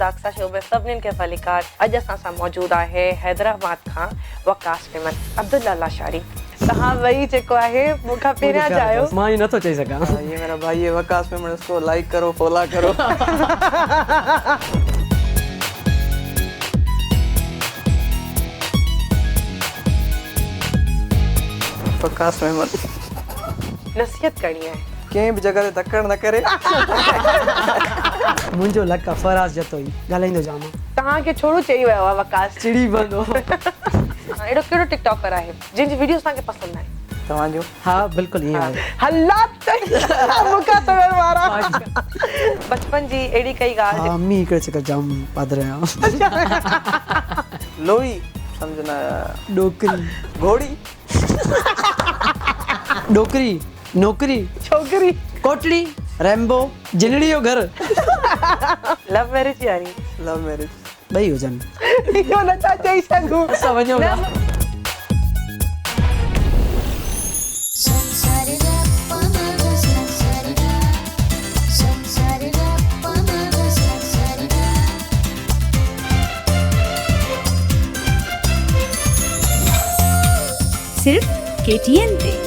दाक्षा show में सभिनीनि खे भलीकार। अॼु असां सां मौजूदु आहे हैदराबाद खां वकास मेमन अब्दुल्ला लाशारी। तव्हां वही जेको आहे मूंखां पहिरियां जायो। मां ही नथो चई सघां। ये मेरा भाई है वकास मेमन, इसको लाइक करो, फॉलो करो। वकास मेमन नसीहत करणी आहे। कंहिं बि जगह ते तकड़ न करे। मुंहिंजो लक आहे फराज़ जतोई ॻाल्हाईंदो जाम आहे। तव्हांखे छोड़ो चई वियो आहे वकास। चिड़ी बंदो। अहिड़ो कहिड़ो टिकटॉकर आहे जिनजी वीडियोस तव्हांखे पसंदि आहे? तव्हांजो? हाँ बिल्कुलु ईअं आहे। हालात मूंखां सवेर वारा। बचपन जी अहिड़ी कई ॻाल्हि। हाँ मी हिकिड़े चकर जाम पादर आहियां। लोई समझ न आया। डोकरी घोड़ी डोकरी नौकरी छोकरी कोटड़ी रैम्बो जिनड़ी जो घर लव मैरिज यानी लव मैरिज ॿई हुजनि। इहो नथा चई सघूं। असां वञूं था। सिर्फ KTN पे।